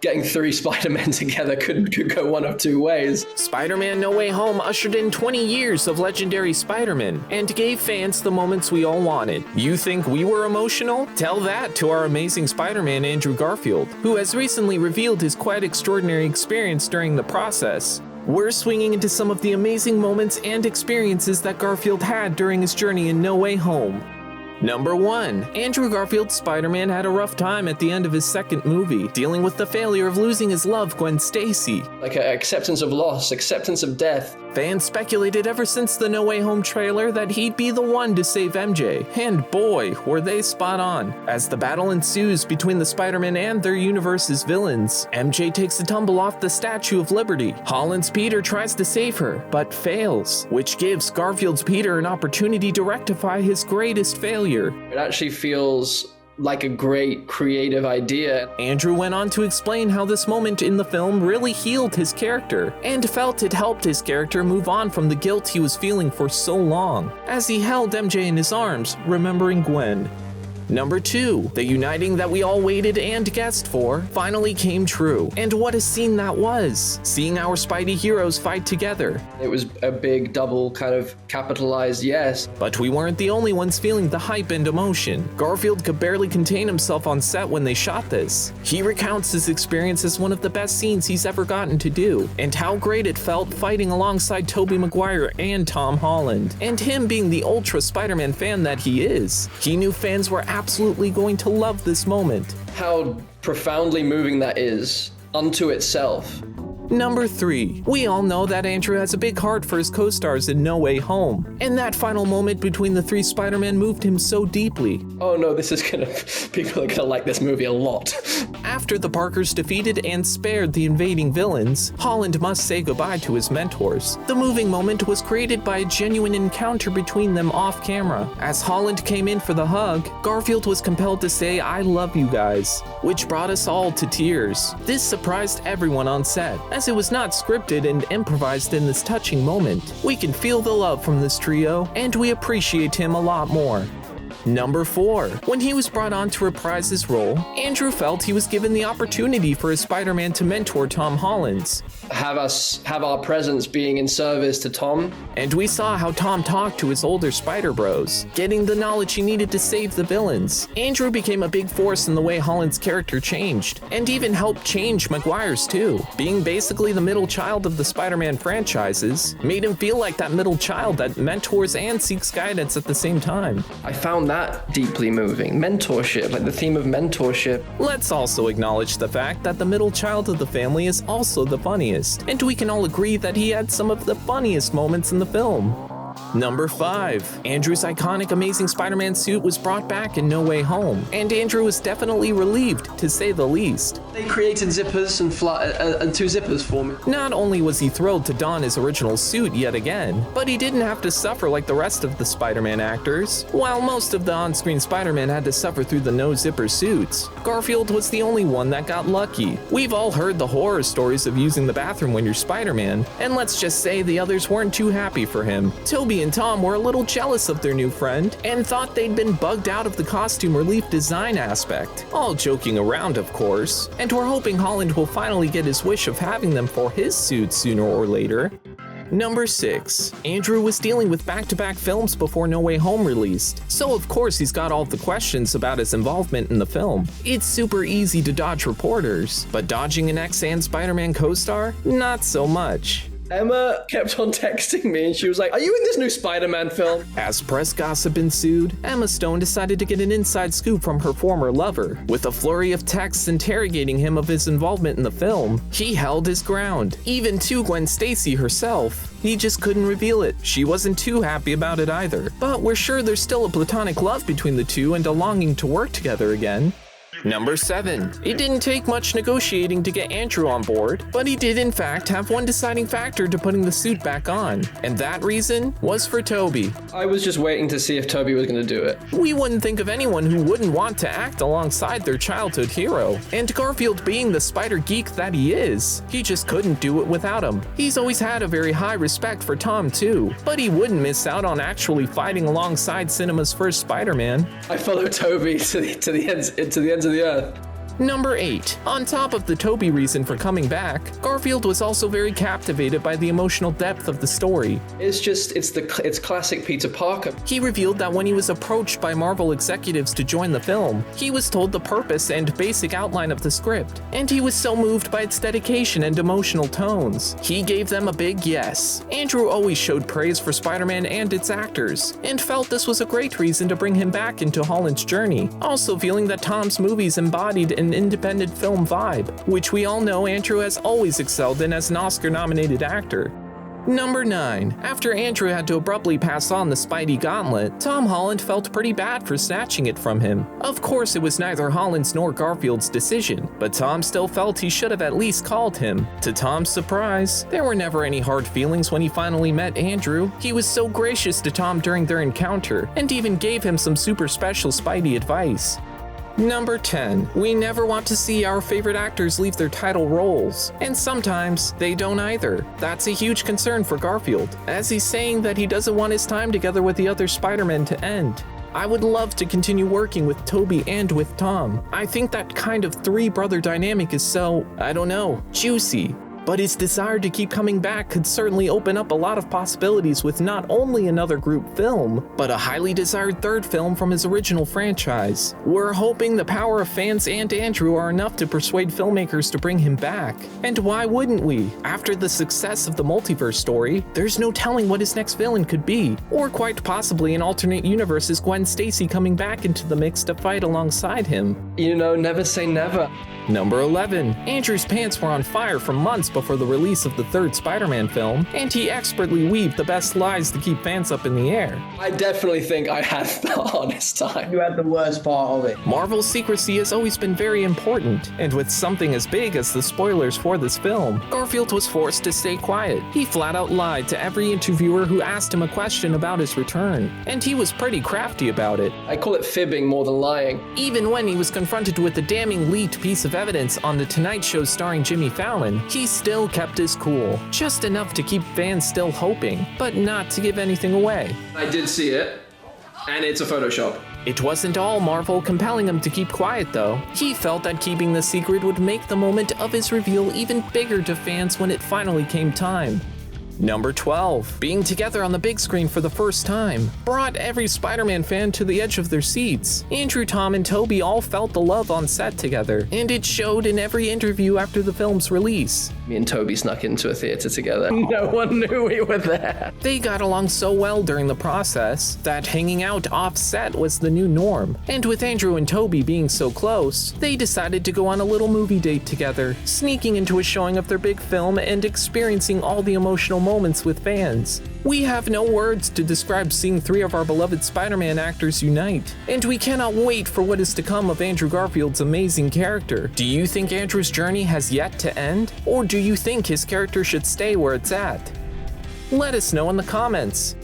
getting three Spider-Men together could go one of two ways. Spider-Man No Way Home ushered in 20 years of legendary Spider-Man and gave fans the moments we all wanted. You think we were emotional? Tell that to our amazing Spider-Man Andrew Garfield, who has recently revealed his quite extraordinary experience during the process. We're swinging into some of the amazing moments and experiences that Garfield had during his journey in No Way Home. Number 1. Andrew Garfield's Spider-Man had a rough time at the end of his second movie, dealing with the failure of losing his love Gwen Stacy. Like acceptance of loss, acceptance of death. Fans speculated ever since the No Way Home trailer that he'd be the one to save MJ, and boy, were they spot on. As the battle ensues between the Spider-Man and their universe's villains, MJ takes a tumble off the Statue of Liberty. Holland's Peter tries to save her, but fails, which gives Garfield's Peter an opportunity to rectify his greatest failure. It actually feels like a great creative idea. Andrew went on to explain how this moment in the film really healed his character, and felt it helped his character move on from the guilt he was feeling for so long, as he held MJ in his arms, remembering Gwen. Number 2. The uniting that we all waited and guessed for finally came true. And what a scene that was! Seeing our Spidey heroes fight together. It was a big double kind of capitalized yes. But we weren't the only ones feeling the hype and emotion. Garfield could barely contain himself on set when they shot this. He recounts his experience as one of the best scenes he's ever gotten to do, and how great it felt fighting alongside Tobey Maguire and Tom Holland. And him being the ultra Spider-Man fan that he is, he knew fans were absolutely going to love this moment. How profoundly moving that is unto itself. Number 3. We all know that Andrew has a big heart for his co-stars in No Way Home, and that final moment between the three Spider-Men moved him so deeply. Oh no, people are gonna like this movie a lot. After the Parkers defeated and spared the invading villains, Holland must say goodbye to his mentors. The moving moment was created by a genuine encounter between them off camera. As Holland came in for the hug, Garfield was compelled to say, "I love you guys," which brought us all to tears. This surprised everyone on set, as it was not scripted and improvised in this touching moment. We can feel the love from this trio, and we appreciate him a lot more. Number 4. When he was brought on to reprise his role, Andrew felt he was given the opportunity for his Spider-Man to mentor Tom Holland's. Have our presence being in service to Tom. And we saw how Tom talked to his older Spider Bros, getting the knowledge he needed to save the villains. Andrew became a big force in the way Holland's character changed, and even helped change Maguire's too. Being basically the middle child of the Spider-Man franchises made him feel like that middle child that mentors and seeks guidance at the same time. I found that deeply moving. Mentorship, like the theme of mentorship. Let's also acknowledge the fact that the middle child of the family is also the funniest, and we can all agree that he had some of the funniest moments in the film. Number 5. Andrew's iconic Amazing Spider-Man suit was brought back in No Way Home, and Andrew was definitely relieved, to say the least. They created zippers and two zippers for me. Not only was he thrilled to don his original suit yet again, but he didn't have to suffer like the rest of the Spider-Man actors. While most of the on-screen Spider-Man had to suffer through the no-zipper suits, Garfield was the only one that got lucky. We've all heard the horror stories of using the bathroom when you're Spider-Man, and let's just say the others weren't too happy for him. Tobey and Tom were a little jealous of their new friend and thought they'd been bugged out of the costume relief design aspect. All joking around, of course, and we're hoping Holland will finally get his wish of having them for his suit sooner or later. Number 6. Andrew was dealing with back-to-back films before No Way Home released, so of course he's got all the questions about his involvement in the film. It's super easy to dodge reporters, but dodging an ex and Spider-Man co-star? Not so much. Emma kept on texting me and she was like, "Are you in this new Spider-Man film?" As press gossip ensued, Emma Stone decided to get an inside scoop from her former lover. With a flurry of texts interrogating him of his involvement in the film, he held his ground. Even to Gwen Stacy herself. He just couldn't reveal it. She wasn't too happy about it either. But we're sure there's still a platonic love between the two and a longing to work together again. Number 7. It didn't take much negotiating to get Andrew on board, but he did in fact have one deciding factor to putting the suit back on, and that reason was for Tobey. I was just waiting to see if Tobey was going to do it. We wouldn't think of anyone who wouldn't want to act alongside their childhood hero, and Garfield being the spider geek that he is, he just couldn't do it without him. He's always had a very high respect for Tom too, but he wouldn't miss out on actually fighting alongside cinema's first Spider-Man. I follow Tobey to the ends of the earth. Number 8. On top of the Tobey reason for coming back, Garfield was also very captivated by the emotional depth of the story. It's classic Peter Parker. He revealed that when he was approached by Marvel executives to join the film, he was told the purpose and basic outline of the script, and he was so moved by its dedication and emotional tones. He gave them a big yes. Andrew always showed praise for Spider-Man and its actors, and felt this was a great reason to bring him back into Holland's journey, also feeling that Tom's movies embodied an independent film vibe, which we all know Andrew has always excelled in as an Oscar-nominated actor. Number 9. After Andrew had to abruptly pass on the Spidey gauntlet, Tom Holland felt pretty bad for snatching it from him. Of course, it was neither Holland's nor Garfield's decision, but Tom still felt he should have at least called him. To Tom's surprise, there were never any hard feelings when he finally met Andrew. He was so gracious to Tom during their encounter, and even gave him some super special Spidey advice. Number 10. We never want to see our favorite actors leave their title roles, and sometimes they don't either. That's a huge concern for Garfield, as he's saying that he doesn't want his time together with the other Spider-Men to end. I would love to continue working with Tobey and with Tom. I think that kind of three-brother dynamic is so, I don't know, juicy. But his desire to keep coming back could certainly open up a lot of possibilities with not only another group film, but a highly desired third film from his original franchise. We're hoping the power of fans and Andrew are enough to persuade filmmakers to bring him back. And why wouldn't we? After the success of the multiverse story, there's no telling what his next villain could be, or quite possibly an alternate universe is Gwen Stacy coming back into the mix to fight alongside him. You know, never say never. Number 11. Andrew's pants were on fire for months before the release of the third Spider-Man film, and he expertly weaved the best lies to keep fans up in the air. I definitely think I had the hardest time. You had the worst part of it. Marvel's secrecy has always been very important, and with something as big as the spoilers for this film, Garfield was forced to stay quiet. He flat out lied to every interviewer who asked him a question about his return, and he was pretty crafty about it. I call it fibbing more than lying. Even when he was confronted with a damning leaked piece of evidence on The Tonight Show starring Jimmy Fallon, he still kept his cool, just enough to keep fans still hoping, but not to give anything away. I did see it, and it's a Photoshop. It wasn't all Marvel compelling him to keep quiet though. He felt that keeping the secret would make the moment of his reveal even bigger to fans when it finally came time. Number 12. Being together on the big screen for the first time brought every Spider-Man fan to the edge of their seats. Andrew, Tom, and Tobey all felt the love on set together, and it showed in every interview after the film's release. Me and Tobey snuck into a theater together. No one knew we were there. They got along so well during the process that hanging out off-set was the new norm. And with Andrew and Tobey being so close, they decided to go on a little movie date together, sneaking into a showing of their big film and experiencing all the emotional moments with fans. We have no words to describe seeing three of our beloved Spider-Man actors unite, and we cannot wait for what is to come of Andrew Garfield's amazing character. Do you think Andrew's journey has yet to end, or do you think his character should stay where it's at? Let us know in the comments.